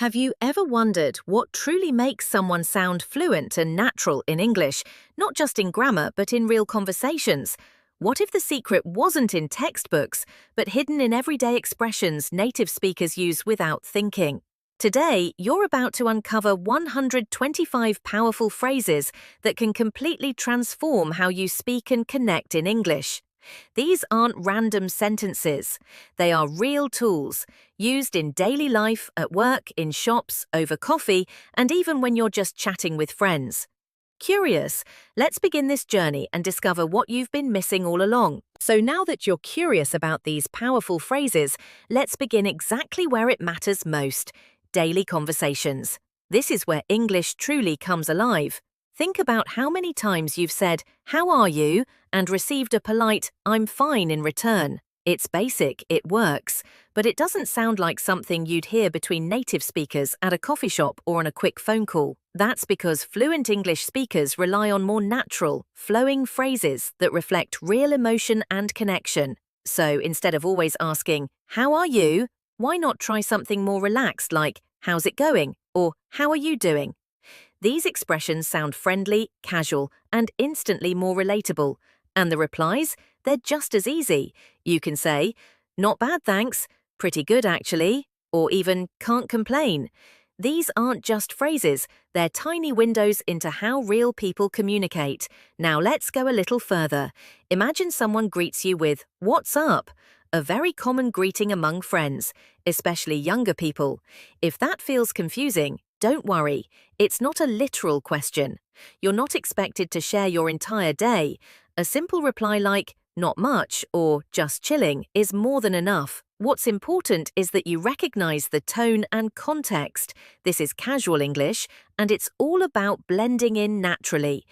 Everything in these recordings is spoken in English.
Have you ever wondered what truly makes someone sound fluent and natural in English, not just in grammar but in real conversations? What if the secret wasn't in textbooks, but hidden in everyday expressions native speakers use without thinking? Today, you're about to uncover 125 powerful phrases that can completely transform how you speak and connect in English. These aren't random sentences. They are real tools, used in daily life, at work, in shops, over coffee, and even when you're just chatting with friends. Curious? Let's begin this journey and discover what you've been missing all along. So now that you're curious about these powerful phrases, let's begin exactly where it matters most: daily conversations. This is where English truly comes alive. Think about how many times you've said, "How are you?" and received a polite, "I'm fine" in return. It's basic, it works, but it doesn't sound like something you'd hear between native speakers at a coffee shop or on a quick phone call. That's because fluent English speakers rely on more natural, flowing phrases that reflect real emotion and connection. So instead of always asking, "How are you?" why not try something more relaxed like, "How's it going?" or "How are you doing?" These expressions sound friendly, casual, and instantly more relatable. And the replies? They're just as easy. You can say, "Not bad, thanks," "Pretty good, actually," or even "Can't complain." These aren't just phrases, they're tiny windows into how real people communicate. Now let's go a little further. Imagine someone greets you with, "What's up?" A very common greeting among friends, especially younger people. If that feels confusing, don't worry. It's not a literal question. You're not expected to share your entire day. A simple reply like, "Not much," or "Just chilling," is more than enough. What's important is that you recognize the tone and context. This is casual English, and it's all about blending in naturally.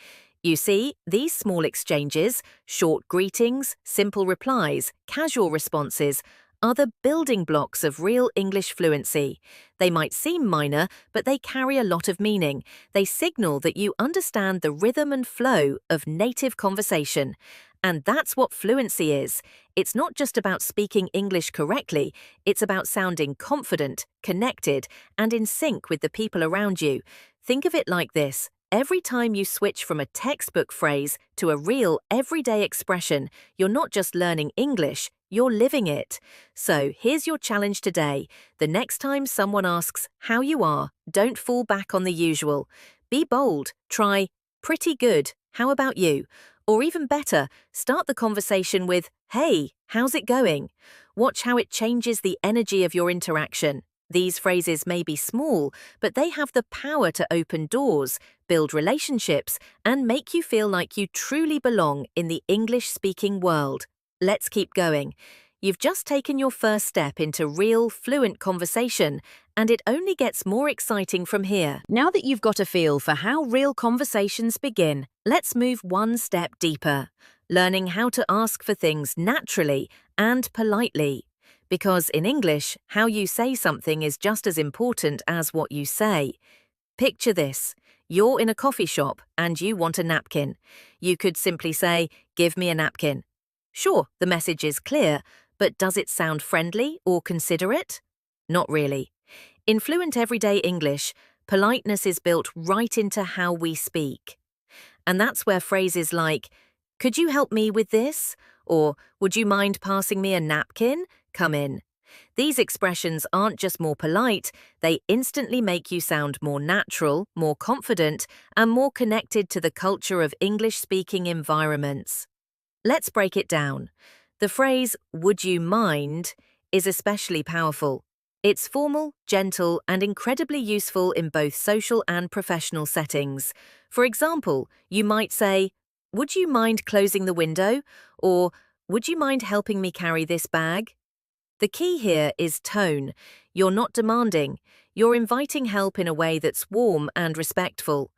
You see, these small exchanges, short greetings, simple replies, casual responses, are the building blocks of real English fluency. They might seem minor, but they carry a lot of meaning. They signal that you understand the rhythm and flow of native conversation. And that's what fluency is. It's not just about speaking English correctly, it's about sounding confident, connected, and in sync with the people around you. Think of it like this. Every time you switch from a textbook phrase to a real, everyday expression, you're not just learning English, you're living it. So here's your challenge today. The next time someone asks how you are, don't fall back on the usual. Be bold. Try, "Pretty good. How about you?" Or even better, start the conversation with, "Hey, how's it going?" Watch how it changes the energy of your interaction. These phrases may be small, but they have the power to open doors, build relationships, and make you feel like you truly belong in the English-speaking world. Let's keep going. You've just taken your first step into real, fluent conversation, and it only gets more exciting from here. Now that you've got a feel for how real conversations begin, let's move one step deeper, learning how to ask for things naturally and politely. Because in English, how you say something is just as important as what you say. Picture this. You're in a coffee shop and you want a napkin. You could simply say, "Give me a napkin." Sure, the message is clear, but does it sound friendly or considerate? Not really. In fluent everyday English, politeness is built right into how we speak. And that's where phrases like, "Could you help me with this?" or "Would you mind passing me a napkin?" come in. These expressions aren't just more polite, they instantly make you sound more natural, more confident, and more connected to the culture of English-speaking environments. Let's break it down. The phrase, "Would you mind?" is especially powerful. It's formal, gentle, and incredibly useful in both social and professional settings. For example, you might say, "Would you mind closing the window?" or "Would you mind helping me carry this bag?" The key here is tone. You're not demanding. You're inviting help in a way that's warm and respectful.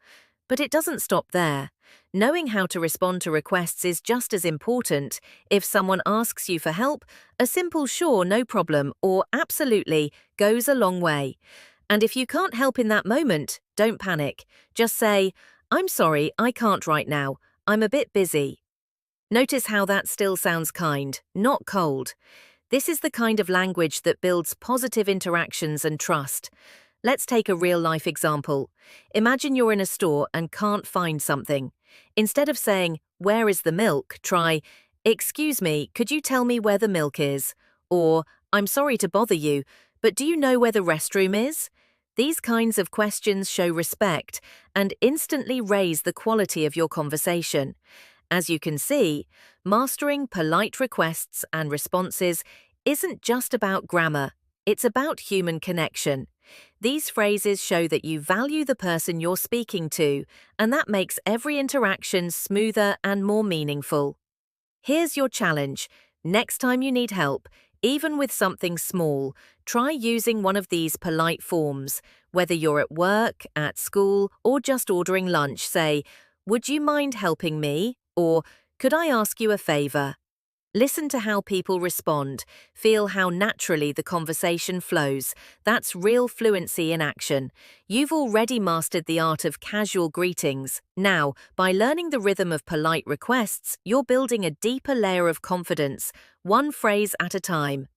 But it doesn't stop there. Knowing how to respond to requests is just as important. If someone asks you for help, a simple "sure, no problem" or "absolutely" goes a long way. And if you can't help in that moment, don't panic. Just say, "I'm sorry, I can't right now. I'm a bit busy." Notice how that still sounds kind, not cold. This is the kind of language that builds positive interactions and trust. Let's take a real-life example. Imagine you're in a store and can't find something. Instead of saying, "Where is the milk?" try, "Excuse me, could you tell me where the milk is?" Or, "I'm sorry to bother you, but do you know where the restroom is?" These kinds of questions show respect and instantly raise the quality of your conversation. As you can see, mastering polite requests and responses isn't just about grammar, it's about human connection. These phrases show that you value the person you're speaking to, and that makes every interaction smoother and more meaningful. Here's your challenge. Next time you need help, even with something small, try using one of these polite forms. Whether you're at work, at school, or just ordering lunch, say, "Would you mind helping me?" Or, "Could I ask you a favor?" Listen to how people respond. Feel how naturally the conversation flows. That's real fluency in action. You've already mastered the art of casual greetings. Now, by learning the rhythm of polite requests, you're building a deeper layer of confidence, one phrase at a time.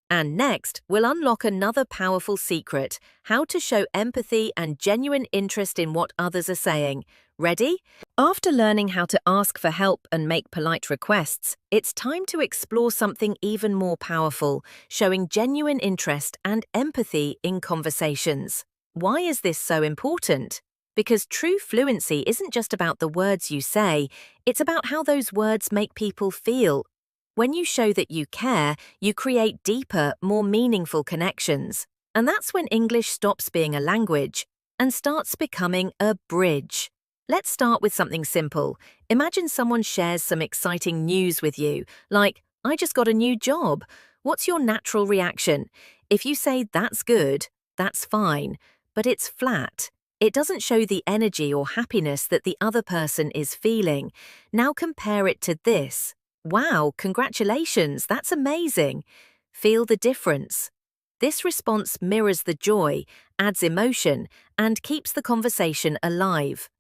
And next, we'll unlock another powerful secret: how to show empathy and genuine interest in what others are saying. Ready? After learning how to ask for help and make polite requests, it's time to explore something even more powerful: showing genuine interest and empathy in conversations. Why is this so important? Because true fluency isn't just about the words you say, it's about how those words make people feel. When you show that you care, you create deeper, more meaningful connections. And that's when English stops being a language and starts becoming a bridge. Let's start with something simple. Imagine someone shares some exciting news with you, like, "I just got a new job." What's your natural reaction? If you say, "That's good," that's fine, but it's flat. It doesn't show the energy or happiness that the other person is feeling. Now compare it to this. "Wow, congratulations, that's amazing." Feel the difference. This response mirrors the joy, adds emotion, and keeps the conversation alive.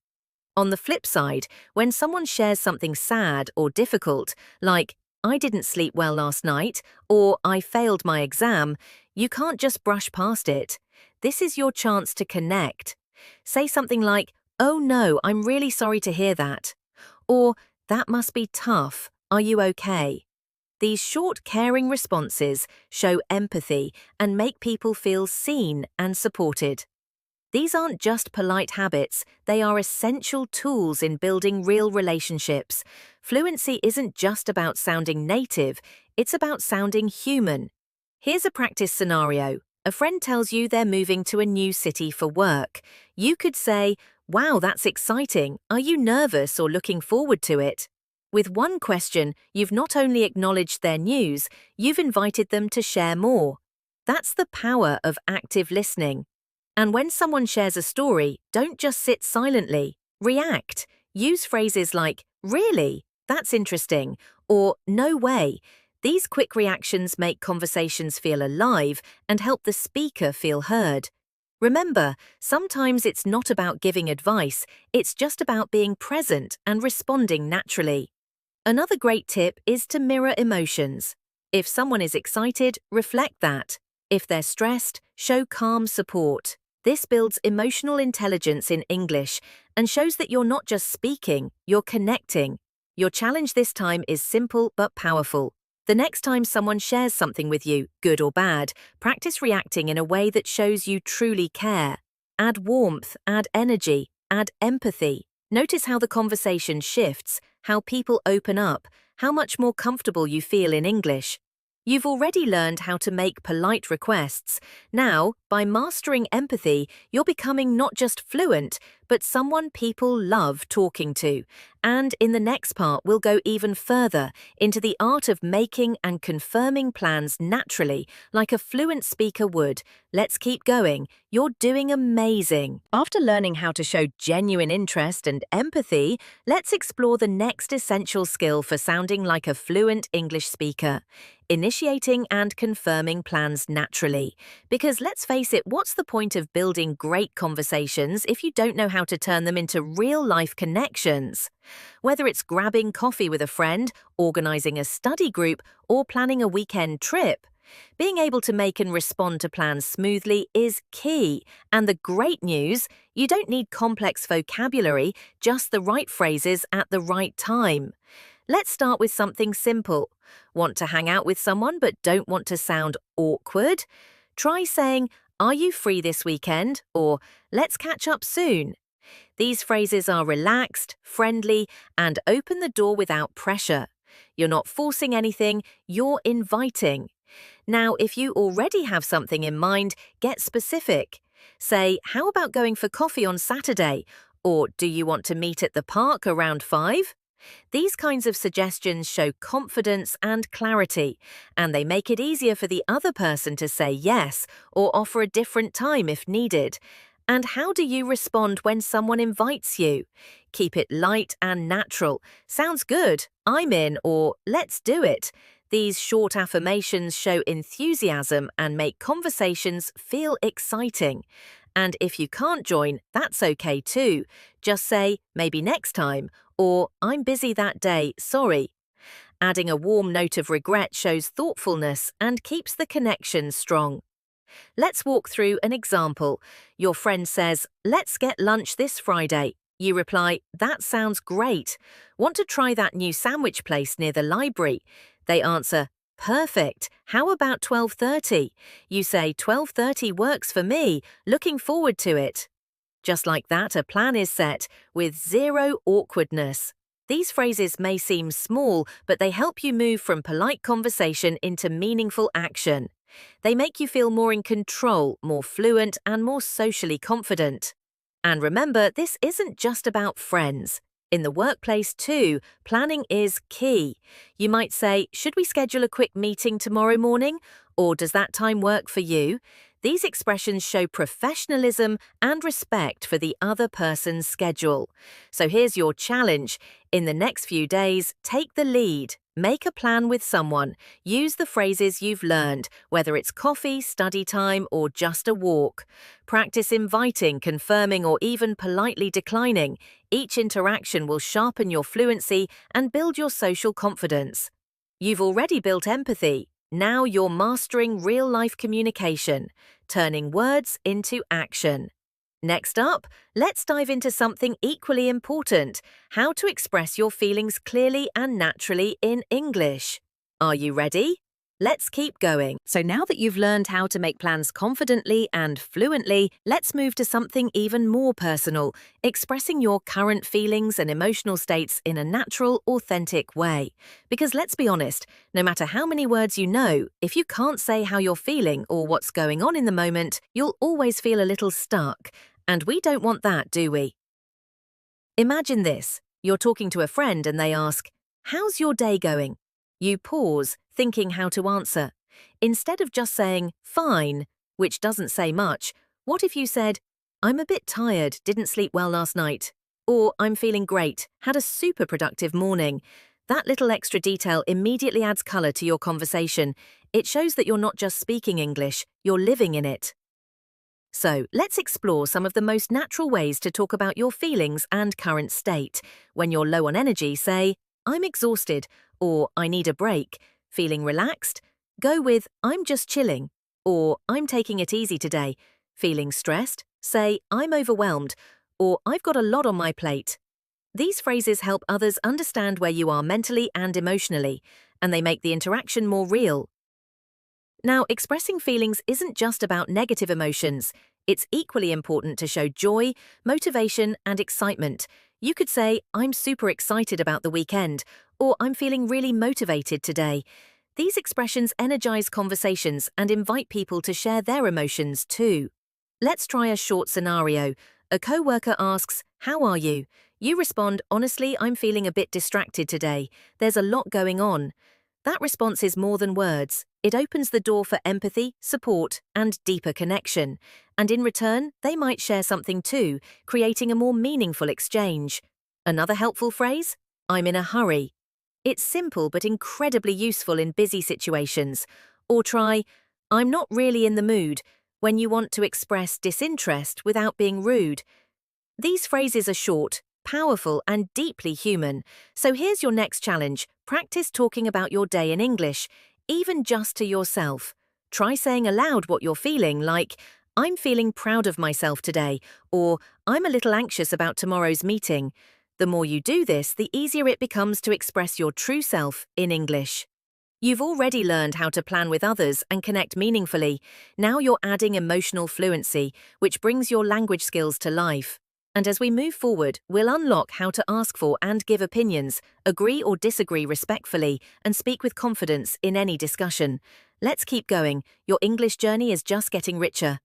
On the flip side, when someone shares something sad or difficult, like, "I didn't sleep well last night," or "I failed my exam," you can't just brush past it. This is your chance to connect. Say something like, "Oh no, I'm really sorry to hear that." Or, "That must be tough. Are you okay?" These short, caring responses show empathy and make people feel seen and supported. These aren't just polite habits, they are essential tools in building real relationships. Fluency isn't just about sounding native, it's about sounding human. Here's a practice scenario. A friend tells you they're moving to a new city for work. You could say, "Wow, that's exciting. Are you nervous or looking forward to it?" With one question, you've not only acknowledged their news, you've invited them to share more. That's the power of active listening. And when someone shares a story, don't just sit silently. React. Use phrases like, "Really? That's interesting," or "No way." These quick reactions make conversations feel alive and help the speaker feel heard. Remember, sometimes it's not about giving advice, it's just about being present and responding naturally. Another great tip is to mirror emotions. If someone is excited, reflect that. If they're stressed, show calm support. This builds emotional intelligence in English and shows that you're not just speaking, you're connecting. Your challenge this time is simple but powerful. The next time someone shares something with you, good or bad, practice reacting in a way that shows you truly care. Add warmth, add energy, add empathy. Notice how the conversation shifts, how people open up, how much more comfortable you feel in English. You've already learned how to make polite requests. Now, by mastering empathy, you're becoming not just fluent, but someone people love talking to. And in the next part, we'll go even further into the art of making and confirming plans naturally, like a fluent speaker would. Let's keep going. You're doing amazing. After learning how to show genuine interest and empathy, let's explore the next essential skill for sounding like a fluent English speaker: initiating and confirming plans naturally. Because let's face it, what's the point of building great conversations if you don't know how to turn them into real-life connections? Whether it's grabbing coffee with a friend, organizing a study group, or planning a weekend trip, Being able to make and respond to plans smoothly is key. And the great news, you don't need complex vocabulary, just the right phrases at the right time. Let's start with something simple. Want to hang out with someone but don't want to sound awkward? Try saying, "Are you free this weekend?" or "Let's catch up soon." These phrases are relaxed, friendly, and open the door without pressure. You're not forcing anything, you're inviting. Now, if you already have something in mind, get specific. Say, "How about going for coffee on Saturday?" Or "Do you want to meet at the park around 5?" These kinds of suggestions show confidence and clarity, and they make it easier for the other person to say yes or offer a different time if needed. And how do you respond when someone invites you? Keep it light and natural. "Sounds good, I'm in," or "Let's do it." These short affirmations show enthusiasm and make conversations feel exciting. And if you can't join, that's okay too. Just say, "Maybe next time," or "I'm busy that day, sorry." Adding a warm note of regret shows thoughtfulness and keeps the connection strong. Let's walk through an example. Your friend says, "Let's get lunch this Friday." You reply, "That sounds great. Want to try that new sandwich place near the library?" They answer, "Perfect. How about 12:30? You say, "12:30 works for me. Looking forward to it." Just like that, a plan is set, with zero awkwardness. These phrases may seem small, but they help you move from polite conversation into meaningful action. They make you feel more in control, more fluent, and more socially confident. And remember, this isn't just about friends. In the workplace too, planning is key. You might say, "Should we schedule a quick meeting tomorrow morning?" Or "Does that time work for you?" These expressions show professionalism and respect for the other person's schedule. So here's your challenge. In the next few days, take the lead. Make a plan with someone. Use the phrases you've learned, whether it's coffee, study time, or just a walk. Practice inviting, confirming, or even politely declining. Each interaction will sharpen your fluency and build your social confidence. You've already built empathy. Now you're mastering real-life communication, turning words into action. Next up, let's dive into something equally important: how to express your feelings clearly and naturally in English. Are you ready? Let's keep going. So now that you've learned how to make plans confidently and fluently, let's move to something even more personal: expressing your current feelings and emotional states in a natural, authentic way. Because let's be honest, no matter how many words you know, if you can't say how you're feeling or what's going on in the moment, you'll always feel a little stuck. And we don't want that, do we? Imagine this. You're talking to a friend and they ask, "How's your day going?" You pause, thinking how to answer. Instead of just saying, "Fine," which doesn't say much, what if you said, "I'm a bit tired, didn't sleep well last night," or "I'm feeling great, had a super productive morning"? That little extra detail immediately adds color to your conversation. It shows that you're not just speaking English, you're living in it. So, let's explore some of the most natural ways to talk about your feelings and current state. When you're low on energy, say, "I'm exhausted," or "I need a break." Feeling relaxed? Go with, "I'm just chilling," or "I'm taking it easy today." Feeling stressed? Say, "I'm overwhelmed," or "I've got a lot on my plate." These phrases help others understand where you are mentally and emotionally, and they make the interaction more real. Now, expressing feelings isn't just about negative emotions. It's equally important to show joy, motivation, and excitement. You could say, "I'm super excited about the weekend," or "I'm feeling really motivated today." These expressions energize conversations and invite people to share their emotions too. Let's try a short scenario. A coworker asks, "How are you?" You respond, "Honestly, I'm feeling a bit distracted today. There's a lot going on." That response is more than words. It opens the door for empathy, support, and deeper connection. And in return, they might share something too, creating a more meaningful exchange. Another helpful phrase? "I'm in a hurry." It's simple but incredibly useful in busy situations. Or try, "I'm not really in the mood," when you want to express disinterest without being rude. These phrases are short, powerful, and deeply human. So here's your next challenge. Practice talking about your day in English, even just to yourself. Try saying aloud what you're feeling, like, I'm feeling proud of myself today, or I'm a little anxious about tomorrow's meeting. The more you do this, the easier it becomes to express your true self in English. You've already learned how to plan with others and connect meaningfully. Now you're adding emotional fluency, which brings your language skills to life. And as we move forward, we'll unlock how to ask for and give opinions, agree or disagree respectfully, and speak with confidence in any discussion. Let's keep going. Your English journey is just getting richer.